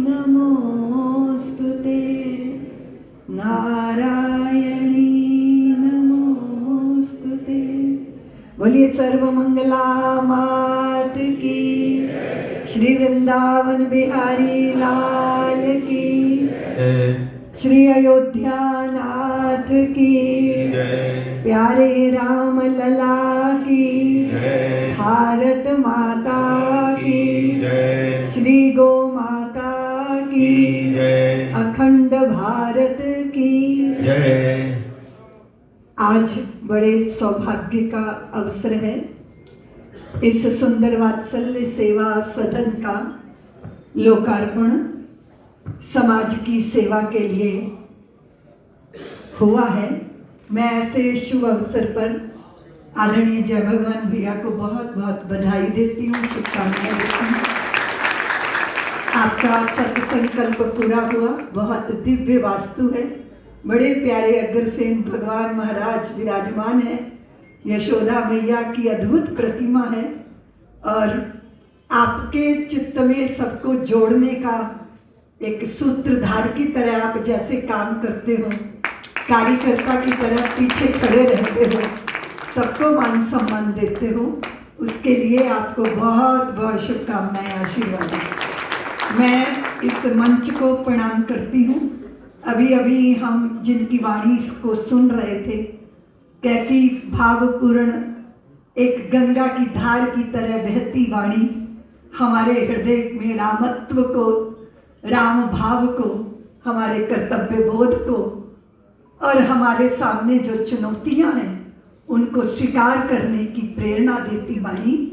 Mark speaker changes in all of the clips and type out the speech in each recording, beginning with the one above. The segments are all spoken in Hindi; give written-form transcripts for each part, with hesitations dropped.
Speaker 1: नमोस्तुते नारायणी नमोस्तुते। बोलिए सर्वमंगला मात की, श्री वृंदावन बिहारी लाल की, श्री अयोध्या नाथ की, प्यारे राम लला की, भारत माता की, श्री गो माता की, अखंड भारत की जय। आज बड़े सौभाग्य का अवसर है। इस सुंदर वात्सल्य सेवा सदन का लोकार्पण समाज की सेवा के लिए हुआ है। मैं ऐसे शुभ अवसर पर आदरणीय जय भगवान भैया को बहुत बहुत बधाई देती हूँ, शुभकामनाएं देती हूँ। आपका सत्संकल्प पूरा हुआ। बहुत दिव्य वास्तु है, बड़े प्यारे अग्रसेन भगवान महाराज विराजमान है, यशोदा मैया की अद्भुत प्रतिमा है और आपके चित्त में सबको जोड़ने का एक सूत्रधार की तरह आप जैसे काम करते हो, कार्यकर्ता की तरह पीछे खड़े रहते हो, सबको मान सम्मान देते हो, उसके लिए आपको बहुत बहुत शुभकामनाएं, आशीर्वाद। मैं इस मंच को प्रणाम करती हूँ। अभी अभी हम जिनकी वाणी को सुन रहे थे, कैसी भावपूर्ण एक गंगा की धार की तरह बहती वाणी हमारे हृदय में रामत्व को, राम भाव को, हमारे कर्तव्य बोध को और हमारे सामने जो चुनौतियां हैं उनको स्वीकार करने की प्रेरणा देती वाणी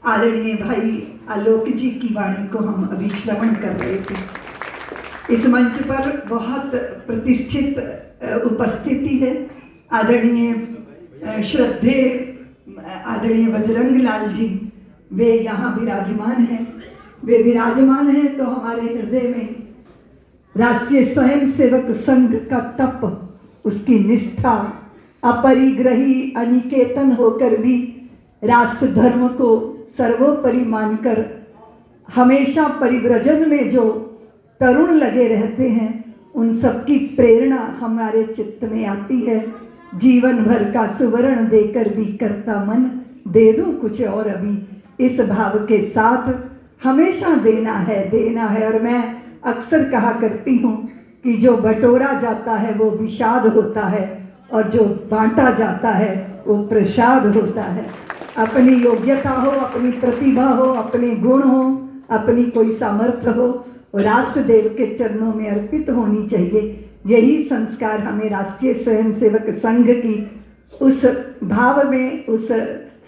Speaker 1: आदरणीय भाई आलोक जी की वाणी को हम अभी श्रवण कर रहे थे। इस मंच पर बहुत प्रतिष्ठित उपस्थिति है। आदरणीय श्रद्धेय आदरणीय बजरंग लाल जी, वे यहाँ विराजमान हैं। वे विराजमान हैं तो हमारे हृदय में राष्ट्रीय स्वयंसेवक संघ का तप, उसकी निष्ठा, अपरिग्रही अनिकेतन होकर भी राष्ट्र धर्म को सर्वोपरि मानकर हमेशा परिव्रजन में जो तरुण लगे रहते हैं, उन सबकी प्रेरणा हमारे चित्त में आती है। जीवन भर का सुवर्ण देकर भी करता मन, दे दूं कुछ और अभी, इस भाव के साथ हमेशा देना है। और मैं अक्सर कहा करती हूँ कि जो बटोरा जाता है वो विषाद होता है और जो बांटा जाता है वो प्रसाद होता है। अपनी योग्यता हो, अपनी प्रतिभा हो, अपने गुण हो, अपनी कोई सामर्थ्य हो, राष्ट्र देव के चरणों में अर्पित होनी चाहिए। यही संस्कार हमें राष्ट्रीय स्वयंसेवक संघ की उस भाव में, उस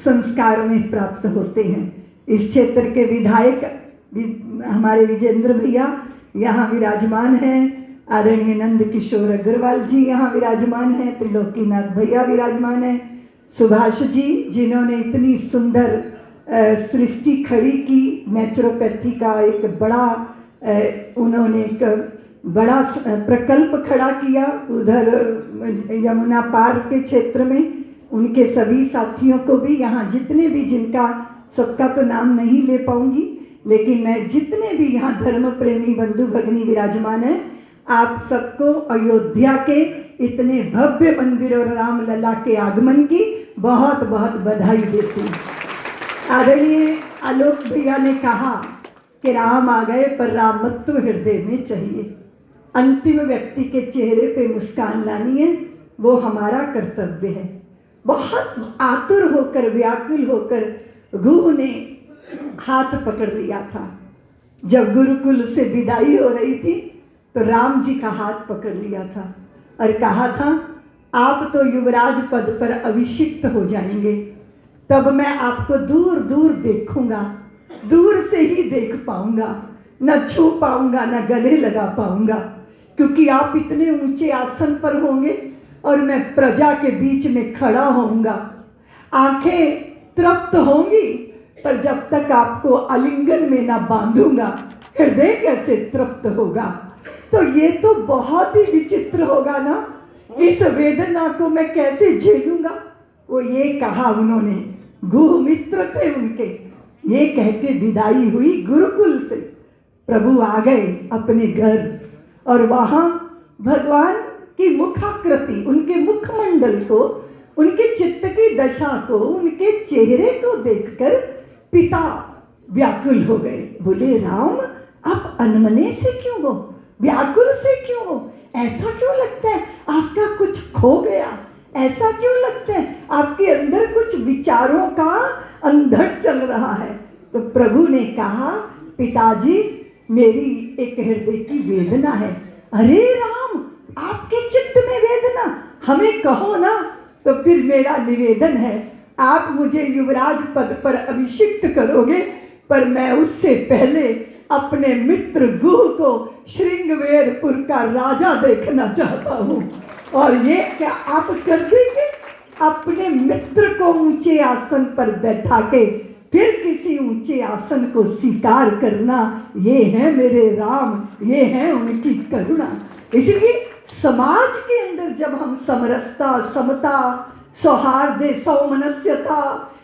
Speaker 1: संस्कार में प्राप्त होते हैं। इस क्षेत्र के विधायक हमारे विजेंद्र भैया यहाँ विराजमान हैं, आदरणीय नंद किशोर अग्रवाल जी यहाँ विराजमान हैं, त्रिलोकीनाथ भैया विराजमान हैं, सुभाष जी जिन्होंने इतनी सुंदर सृष्टि खड़ी की, नेचुरोपैथी का एक बड़ा उन्होंने एक बड़ा प्रकल्प खड़ा किया उधर यमुना पार के क्षेत्र में। उनके सभी साथियों को भी यहाँ जितने भी, जिनका सबका तो नाम नहीं ले पाऊंगी, लेकिन मैं जितने भी यहाँ धर्म प्रेमी बंधु भगिनी विराजमान हैं, आप सबको अयोध्या के इतने भव्य मंदिर और राम लला के आगमन की बहुत बहुत बधाई देती हूँ। आदरणीय आलोक भैया ने कहा कि राम आ गए पर रामत्व हृदय में चाहिए। अंतिम व्यक्ति के चेहरे पे मुस्कान लानी है, वो हमारा कर्तव्य है। बहुत आतुर होकर, व्याकुल होकर गुरु ने हाथ पकड़ लिया था। जब गुरुकुल से विदाई हो रही थी तो राम जी का हाथ पकड़ लिया था और कहा था, आप तो युवराज पद पर अभिषिक्त हो जाएंगे, तब मैं आपको दूर दूर देखूंगा, दूर से ही देख पाऊंगा, न छू पाऊंगा, न गले लगा पाऊंगा, क्योंकि आप इतने ऊंचे आसन पर होंगे और मैं प्रजा के बीच में खड़ा होऊंगा। आंखें तृप्त होंगी पर जब तक आपको आलिंगन में ना बांधूंगा, हृदय कैसे तृप्त होगा। तो ये तो बहुत ही विचित्र होगा ना, इस वेदना को मैं कैसे झेलूंगा। वो ये कहा उन्होंने, गुरु मित्र थे उनके, ये कह के विदाई हुई गुरुकुल से। प्रभु आ गए अपने घर और वहां भगवान की मुखाकृति, उनके मुखमंडल को, उनके चित्त की दशा को, उनके चेहरे को देखकर पिता व्याकुल हो गए। बोले, राम आप अनमने से क्यों हो, व्याकुल से क्यों हो, ऐसा क्यों लगता है आपका कुछ खो गया, ऐसा क्यों लगता है आपके अंदर कुछ विचारों का अंधड़ चल रहा है। तो प्रभु ने कहा, पिताजी मेरी एक हृदय की वेदना है। अरे राम, आपके चित्त में वेदना, हमें कहो ना। तो फिर मेरा निवेदन है, आप मुझे युवराज पद पर अभिषिक्त करोगे, पर मैं उससे पहले अपने मित्र गुह को श्रृंगवेरपुर का राजा देखना चाहता हूँ। और ये क्या आप कर देंगे? अपने मित्र को ऊंचे आसन पर बैठा के फिर किसी ऊंचे आसन को स्वीकार करना, ये है मेरे राम, ये है उनकी करुणा। इसलिए समाज के अंदर जब हम समरसता, समता, सौहार्द, सौमनस्यता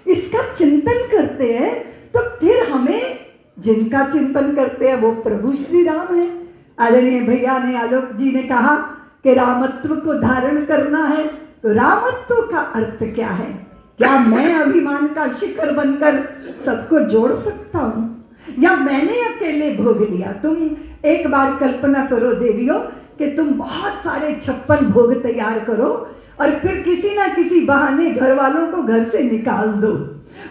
Speaker 1: इसका चिंतन करते हैं, तो फिर हमें जिनका चिंतन करते हैं वो प्रभु श्री राम है। आदरणीय भैया ने, आलोक जी ने कहा कि रामत्व को धारण करना है, तो रामत्व का अर्थ क्या है? क्या मैं अभिमान का शिखर बनकर सबको जोड़ सकता हूं, या मैंने अकेले भोग लिया? तुम एक बार कल्पना करो देवियों कि तुम बहुत सारे 56 भोग तैयार करो और फिर किसी ना किसी बहाने घर वालों को घर से निकाल दो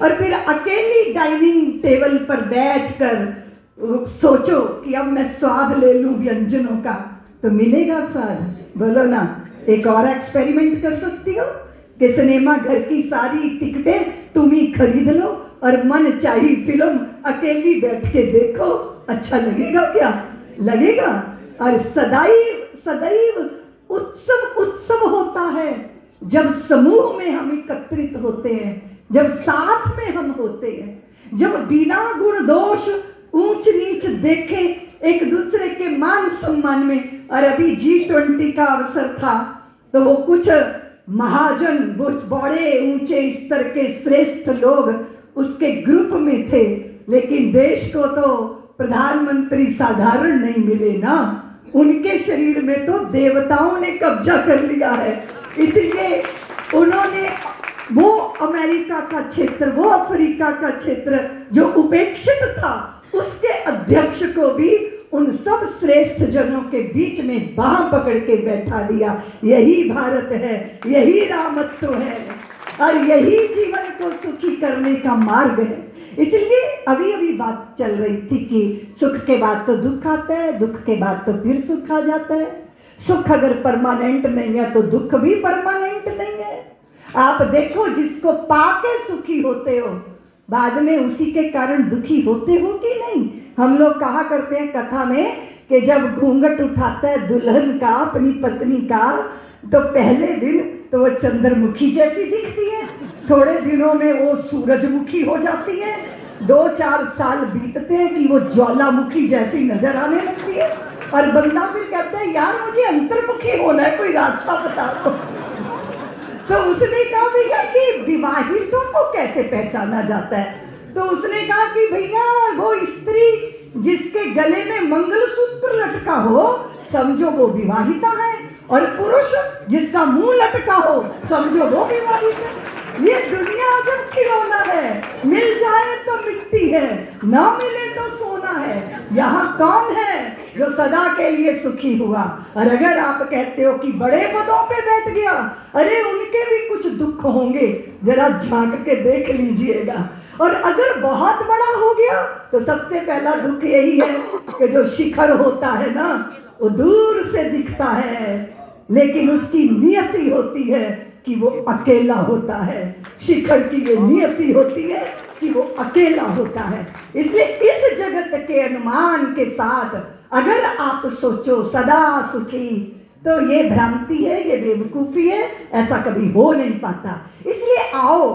Speaker 1: और फिर अकेली डाइनिंग टेबल पर बैठकर सोचो कि अब मैं स्वाद ले लूं व्यंजनों का, तो मिलेगा स्वाद? बोलो ना। एक और एक्सपेरिमेंट कर सकती हो कि सिनेमा घर की सारी टिकटें तुम ही खरीद लो और मन चाहिए फिल्म अकेली बैठ के देखो। अच्छा लगेगा? क्या लगेगा? और सदैव सदैव उत्सव उत्सव होता है जब समूह में हम एकत्रित होते हैं, जब साथ में हम होते हैं, जब बिना गुण दोष ऊंच नीच देखे एक दूसरे के मान सम्मान में। और अभी G20 का अवसर था तो वो कुछ महाजन, बड़े ऊंचे स्तर के श्रेष्ठ लोग उसके ग्रुप में थे, लेकिन देश को तो प्रधानमंत्री साधारण नहीं मिले ना, उनके शरीर में तो देवताओं ने कब्जा कर लिया है। इसलिए उन्होंने वो अमेरिका का क्षेत्र, वो अफ्रीका का क्षेत्र जो उपेक्षित था, उसके अध्यक्ष को भी उन सब श्रेष्ठ जनों के बीच में बाह पकड़ के बैठा दिया। यही भारत है, यही रामत्व है और यही जीवन को सुखी करने का मार्ग है। इसलिए अभी अभी बात चल रही थी कि सुख के बाद तो दुख आता है, दुख के बाद तो फिर सुख आ जाता है। सुख अगर परमानेंट नहीं है तो दुख भी परमानेंट नहीं है। आप देखो, जिसको पाके सुखी होते हो बाद में उसी के कारण दुखी होते हो कि नहीं? हम लोग कहा करते हैं कथा में कि जब घूंघट उठाता है दुल्हन का अपनी पत्नी का, तो पहले दिन तो वो चंद्रमुखी जैसी दिखती है, थोड़े दिनों में वो सूरजमुखी हो जाती है, 2-4 साल बीतते हैं कि वो ज्वालामुखी जैसी नजर आने लगती है और बंदा फिर कहता है यार मुझे अंतर्मुखी होना है, कोई रास्ता बता दो। तो उसने कहा भैया कि विवाहितों को कैसे पहचाना जाता है? तो उसने कहा कि भैया वो स्त्री जिसके गले में मंगलसूत्र लटका हो समझो वो विवाहिता है, और पुरुष जिसका मुंह लटका हो समझो वो विवाहित है। ये दुनिया जब खिलौना है, मिल जाए तो मिट्टी है, ना मिले तो सोना है। यहाँ कौन है जो सदा के लिए सुखी हुआ? और अगर आप कहते हो कि बड़े पदों पे बैठ गया, अरे उनके भी कुछ दुख होंगे, जरा झांक के देख लीजिएगा। और अगर बहुत बड़ा हो गया तो सबसे पहला दुख यही है कि जो शिखर होता है ना वो दूर से दिखता है, लेकिन उसकी नियति होती है कि वो अकेला होता है। शिखर की ये नियति होती है कि वो अकेला होता है। इसलिए इस जगत के अनुमान के साथ अगर आप सोचो सदा सुखी, तो ये भ्रांति है, ये बेवकूफी है, ऐसा कभी हो नहीं पाता। इसलिए आओ,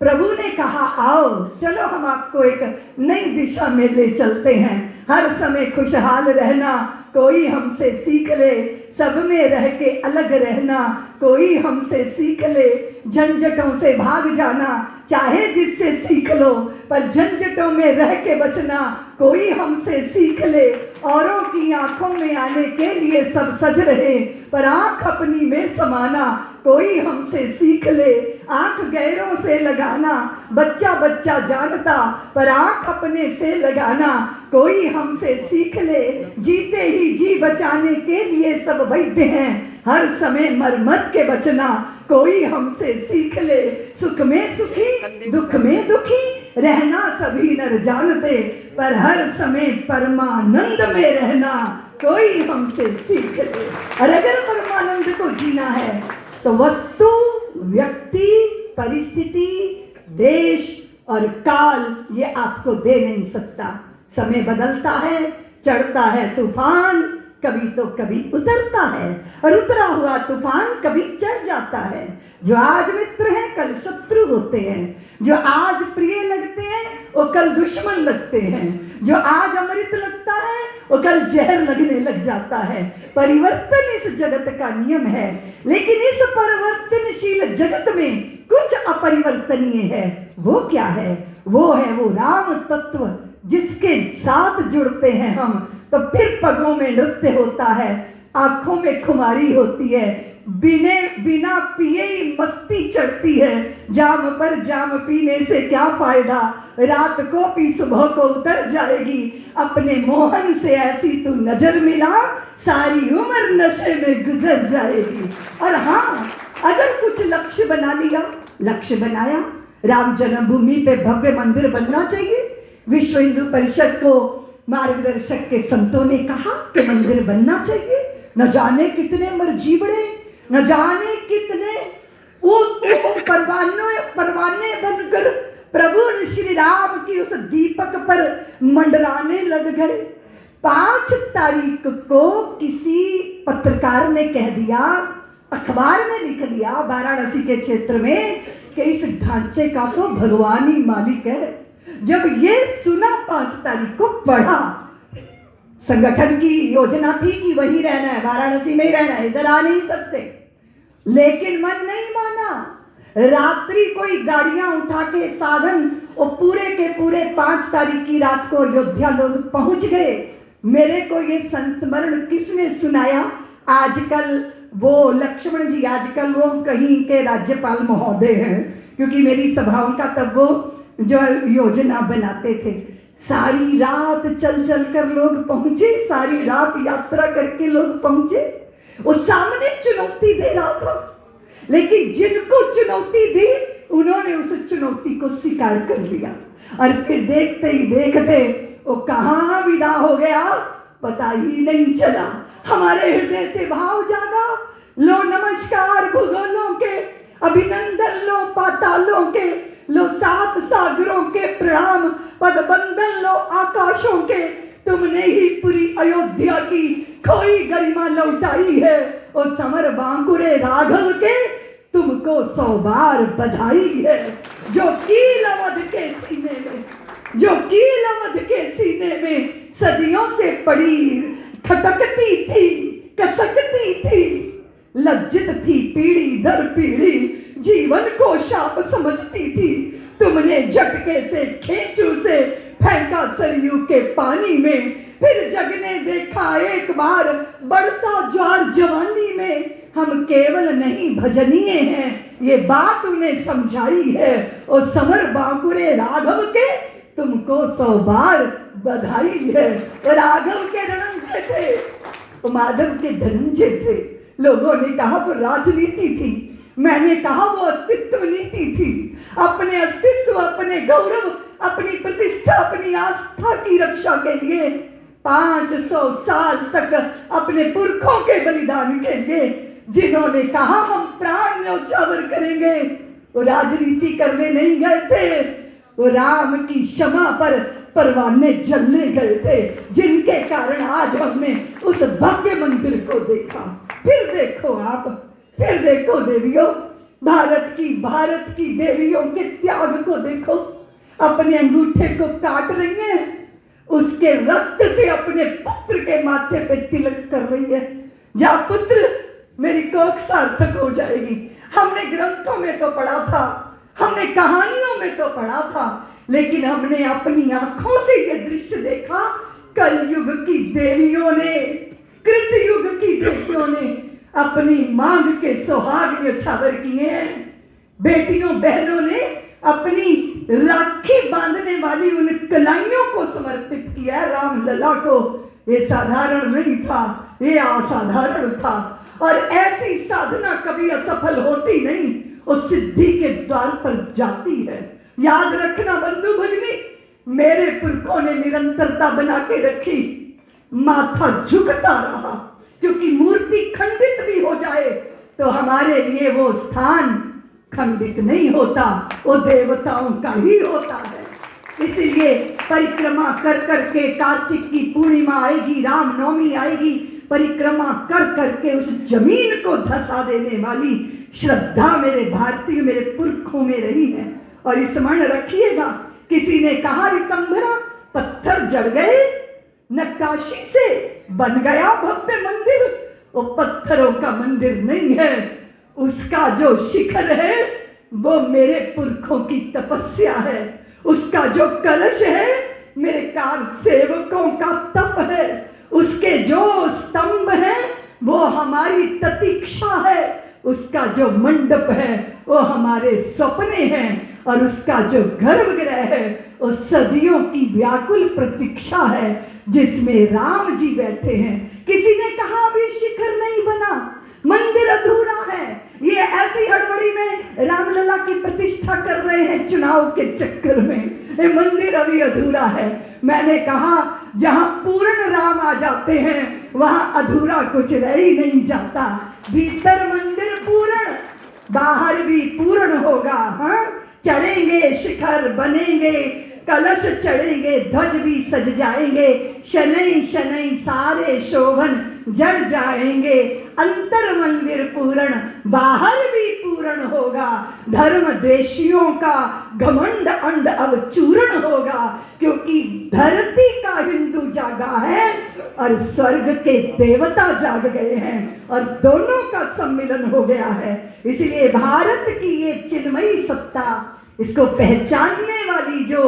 Speaker 1: प्रभु ने कहा आओ, चलो हम आपको एक नई दिशा में ले चलते हैं। हर समय खुशहाल रहना कोई हमसे सीख ले, सब में रह के अलग रहना कोई हमसे सीख ले, झंझटों से भाग जाना चाहे जिससे सीख लो, पर झंझटों में रह के बचना कोई हमसे सीख ले। औरों की आंखों में आने के लिए सब सज रहे, पर आंख अपनी में समाना कोई हमसे सीख ले। आंख गैरों से लगाना बच्चा बच्चा जानता, पर आंख अपने से लगाना कोई हमसे सीख ले। जीते ही जी बचाने के लिए सब वैद्य हैं, हर समय मर मर के बचना कोई हमसे सीख ले। सुख में सुखी दुख में दुखी रहना सभी नर जानते, पर हर समय परमानंद में रहना कोई हमसे सीख ले। और अगर परमानंद को जीना है तो वस्तु, व्यक्ति, परिस्थिति, देश और काल ये आपको दे नहीं सकता। समय बदलता है, चढ़ता है तूफान, कभी तो कभी उतरता है, और उतरा हुआ तूफान कभी चढ़ जाता है। जो आज मित्र हैं कल शत्रु होते हैं, जो आज प्रिय लगते हैं वो कल दुश्मन लगते हैं, जो आज अमृत लगता है वो कल जहर लगने लग जाता है। परिवर्तन इस जगत का नियम है, लेकिन इस परिवर्तनशील जगत में कुछ अपरिवर्तनीय है। वो क्या है? वो है वो राम तत्व, जिसके साथ जुड़ते हैं हम तो फिर पगों में नृत्य होता है, आंखों में खुमारी होती है, बिना पिए ही मस्ती चढ़ती है। जाम पर जाम पीने से क्या फायदा, रात को पी सुबह को उतर जाएगी। अपने मोहन से ऐसी तू नजर मिला, सारी उम्र नशे में गुजर जाएगी। और हाँ, अगर कुछ लक्ष्य बना लिया, लक्ष्य बनाया, राम जन्मभूमि पे भव्य मंदिर बनना चाहिए। विश्व हिंदू परिषद को मार्गदर्शक के संतों ने कहा कि मंदिर बनना चाहिए। न जाने कितने मरजीबड़े, न जाने कितने वो परवाने बनकर प्रभु श्री राम की उस दीपक पर मंडराने लग गए। 5 तारीख को किसी पत्रकार ने कह दिया, अखबार में लिख दिया वाराणसी के क्षेत्र में, कि इस ढांचे का तो भगवान ही मालिक है। जब ये सुना 5 तारीख को पढ़ा, संगठन की योजना थी कि वही रहना है, वाराणसी में ही रहना है, इधर आ नहीं सकते, लेकिन मन नहीं माना। रात्रि कोई गाड़ियां उठा के साधन और पूरे के पूरे 5 तारीख की रात को अयोध्या लोग पहुंच गए। मेरे को ये संस्मरण किसने सुनाया? आजकल वो लक्ष्मण जी, आजकल वो कहीं के राज्यपाल महोदय हैं, क्योंकि मेरी सभाओं का तब वो जो योजना बनाते थे। सारी रात चल चल कर लोग पहुंचे, सारी रात यात्रा करके लोग पहुंचे। उस सामने चुनौती दे रहा था, लेकिन जिनको चुनौती दी उन्होंने उस चुनौती को स्वीकार कर लिया। और फिर देखते ही देखते वो कहाँ विदा हो गया पता ही नहीं चला। हमारे हृदय से भाव जागा। लो नमस्कार भूगोलों के, अभिनंदन लो पातालों के, लो 7 सागरों के प्रणाम, पद बंदन लो आकाशों के। तुमने ही पूरी अयोध्या की खोई गरिमा लौटाई है, और समर बांकुरे राघव के तुमको 100 बार बधाई है। जो कील अवध के सीने में, जो कील अवध के सीने में सदियों से पड़ी खटकती थी, कसकती थी, लज्जित थी पीढ़ी दर पीढ़ी, जीवन को शाप समझती थी। तुमने झटके से खींचू से फेंका सरयू के पानी में, फिर जग ने देखा एक बार बढ़ता ज्वार जवानी में। हम केवल नहीं भजनीय हैं, ये बात उन्हें समझाई है, और समर बांकुरे राघव के तुमको 100 बार बधाई है। राघव के धनंजय थे, माधव के धनंजय थे। लोगों ने कहा वो राजनीति थी, मैंने कहा वो अस्तित्व नीति थी। अपने अस्तित्व, अपने गौरव, अपनी प्रतिष्ठा, अपनी आस्था की रक्षा के लिए 500 साल तक अपने पुरखों के बलिदान के लिए जिन्होंने कहा हम प्राण न्यौछावर करेंगे, वो राजनीति करने नहीं गए थे, वो राम की क्षमा पर परवाने जलने गए थे, जिनके कारण आज हमने उस भव्य मंदिर को देखा। फिर देखो आप, फिर देखो देवियों, भारत की देवियों के त्याग को देखो। अपने अंगूठे को काट रही है, उसके रक्त से अपने पुत्र के माथे पे तिलक कर रही है। जा पुत्र, मेरी कोख सार्थक हो जाएगी। हमने ग्रंथों में तो पढ़ा था, हमने कहानियों में तो पढ़ा था, लेकिन हमने अपनी आंखों से ये दृश्य देखा। कलयुग की देवियों ने, कृतयुग की देवियों ने अपनी मांग के सुहाग न्योछावर किए हैं। बेटियों बहनों ने अपनी राखी बांधने वाली उन कलाइयों को समर्पित किया रामलला को। ये साधारण नहीं था, ये असाधारण था। और ऐसी साधना कभी असफल होती नहीं, उस सिद्धि के द्वार पर जाती है। याद रखना बंधु भगिनी, मेरे पुरखों ने निरंतरता बना के रखी, माथा झुकता रहा, क्योंकि मूर्ति खंडित भी हो जाए तो हमारे लिए वो स्थान खंडित नहीं होता, वो देवताओं का ही होता है। इसलिए परिक्रमा कर करके कार्तिक की पूर्णिमा आएगी, रामनवमी आएगी, परिक्रमा कर करके उस जमीन को धसा देने वाली श्रद्धा मेरे भारतीय, मेरे पुरखों में रही है। और स्मरण रखिएगा, किसी ने कहा रितंभरा पत्थर जड़ गए, नक्काशी से बन गया भव्य मंदिर। वो पत्थरों का मंदिर नहीं है, उसका जो शिखर है वो मेरे पुरखों की तपस्या है। उसका जो कलश है मेरे कार सेवकों का तप है। उसके जो स्तंभ है वो हमारी प्रतीक्षा है। उसका जो मंडप है वो हमारे सपने हैं। और उसका जो गर्भगृह है वो सदियों की व्याकुल प्रतीक्षा है, जिसमें राम जी बैठे हैं। किसी ने कहा अभी शिखर नहीं बना, मंदिर अधूरा है। ये ऐसी हड़बड़ी में रामलला की प्रतिष्ठा कर रहे हैं चुनाव के चक्कर में। ये मंदिर अभी अधूरा है। मैंने कहा जहां पूर्ण राम आ जाते हैं वहां अधूरा कुछ रह ही नहीं जाता। भीतर मंदिर पूर्ण, बाहर भी पूर्ण होगा। हाँ, चढ़ेंगे शिखर, बनेंगे कलश, चढ़ेंगे ध्वज भी सज जाएंगे, शनै शनै सारे शोभन जड़ जाएंगे। अंतर मंदिर पूर्ण, बाहर भी पूर्ण होगा। धर्म द्वेषियों का घमंड अंड अब चूर्ण होगा, क्योंकि धरती का हिंदू जागा है और स्वर्ग के देवता जाग गए हैं और दोनों का सम्मिलन हो गया है। इसलिए भारत की ये चिन्मयी सत्ता, इसको पहचानने वाली जो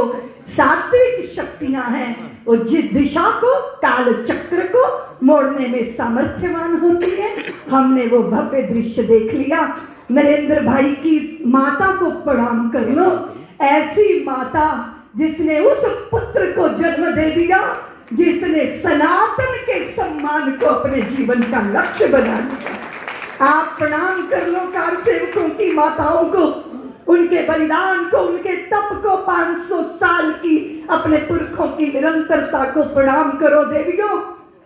Speaker 1: सात्विक शक्तियां हैं, वो जिस दिशा को, काल चक्र को मोड़ने में सामर्थ्यवान होती है। हमने वो भव्य दृश्य देख लिया। नरेंद्र भाई की माता को प्रणाम कर लो, ऐसी माता जिसने उस पुत्र को जन्म दे दिया, जिसने सनातन के सम्मान को अपने जीवन का लक्ष्य बना लिया। आप प्रणाम कर लो कार सेवकों की माताओं को, उनके बलिदान को, उनके तप को, 500 साल की अपने पुरखों की निरंतरता को प्रणाम करो देवियों।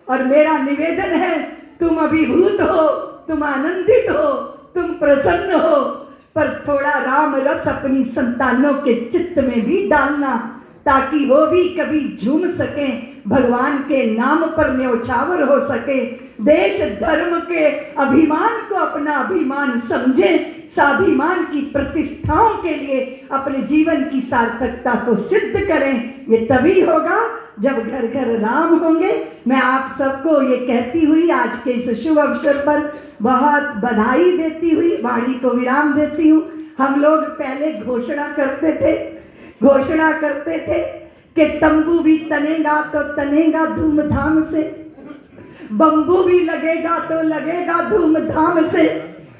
Speaker 1: और मेरा निवेदन है, तुम अभिभूत हो, तुम आनंदित हो, तुम प्रसन्न हो, पर थोड़ा राम रस अपनी संतानों के चित्त में भी डालना, ताकि वो भी कभी झूम सके, भगवान के नाम पर न्योछावर हो सके, देश धर्म के अभिमान को अपना अभिमान समझे, स्वाभिमान की प्रतिष्ठाओं के लिए अपने जीवन की सार्थकता को सिद्ध करें। ये तभी होगा जब घर घर राम होंगे। मैं आप सबको ये कहती हुई आज के इस शुभ अवसर पर बहुत बधाई देती हुई वाणी को विराम देती हूँ। हम लोग पहले घोषणा करते थे कि तंबू भी तनेगा तो तनेगा धूमधाम से, बंबू भी लगेगा तो लगेगा धूमधाम से,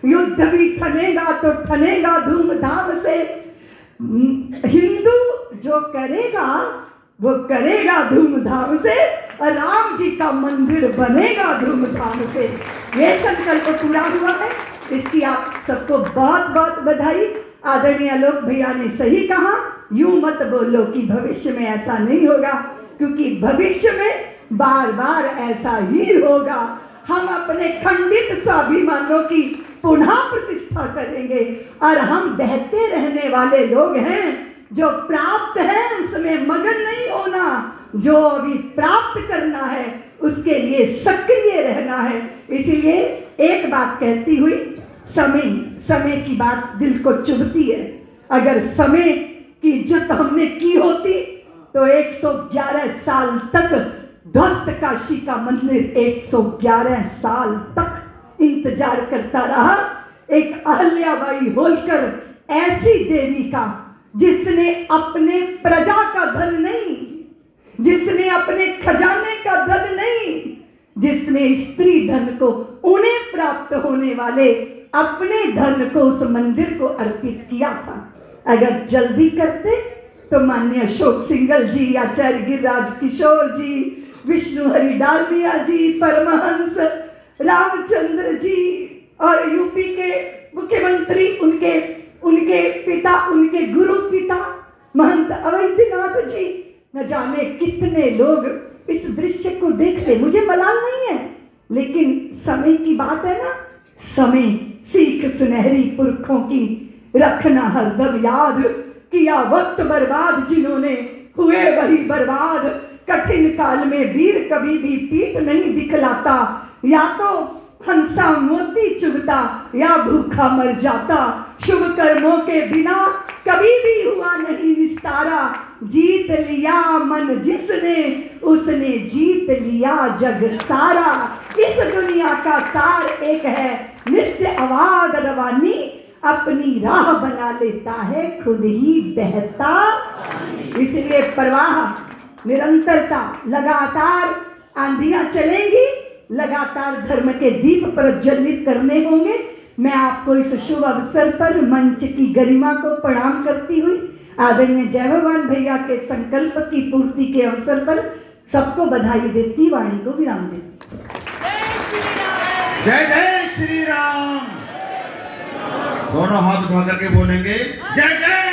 Speaker 1: युद्ध भी ठनेगा तो ठनेगा धूमधाम से, हिंदू जो करेगा वो करेगा धूमधाम से, और राम जी का मंदिर बनेगा धूमधाम से। ये संकल्प पूरा हुआ है, इसकी आप सबको बहुत बहुत बधाई। आदरणीय आलोक भैया ने सही कहा, यूं मत बोलो कि भविष्य में ऐसा नहीं होगा, क्योंकि भविष्य में बार बार ऐसा ही होगा। हम अपने खंडित स्वाभिमानों की पुनः प्रतिष्ठा करेंगे, और हम बहते रहने वाले लोग हैं। जो प्राप्त है उसमें मगन नहीं होना, जो अभी प्राप्त करना है उसके लिए सक्रिय रहना है। इसीलिए एक बात कहती हुई, समय की बात दिल को चुभती है। अगर समय की इज्जत हमने की होती तो 111 साल तक ध्वस्त काशी का मंदिर 111 साल तक इंतजार करता रहा। एक अहल्याबाई होलकर ऐसी देवी का जिसने अपने प्रजा का धन नहीं, जिसने अपने खजाने का धन नहीं, जिसने स्त्री धन को उन्हें प्राप्त होने वाले अपने धन को उस मंदिर को अर्पित किया था। अगर जल्दी करते तो माननीय अशोक सिंघल जी, आचार्य गिरिराज किशोर जी, विष्णु हरि डालमिया जी, परमहंस रामचंद्र जी और यूपी के मुख्यमंत्री, उनके पिता, उनके गुरु पिता महंत अवैधनाथ जी, न जाने कितने लोग इस दृश्य को देखते। मुझे मलाल नहीं है, लेकिन समय की बात है ना, समय सीख सुनहरी पुरखों की रखना हरदम याद, किया वक्त बर्बाद जिन्होंने हुए वही बर्बाद। कठिन काल में वीर कभी भी पीठ नहीं दिखलाता, या तो हंसा मोती चुगता या भूखा मर जाता। शुभ कर्मों के बिना कभी भी हुआ नहीं निस्तारा, जीत लिया मन जिसने उसने जीत लिया जग सारा। इस दुनिया का सार एक है, नित्य आवाज रवानी, अपनी राह बना लेता है खुद ही बहता। इसलिए प्रवाह, निरंतरता, लगातार आंधियां चलेंगी, लगातार धर्म के दीप प्रज्वलित करने होंगे। मैं आपको इस शुभ अवसर पर मंच की गरिमा को प्रणाम करती हुई आदरणीय जय भगवान भैया के संकल्प की पूर्ति के अवसर पर सबको बधाई देती, वाणी को विराम देती।
Speaker 2: जय जय श्री राम। दोनों हाथ उठा करके बोलेंगे जय जय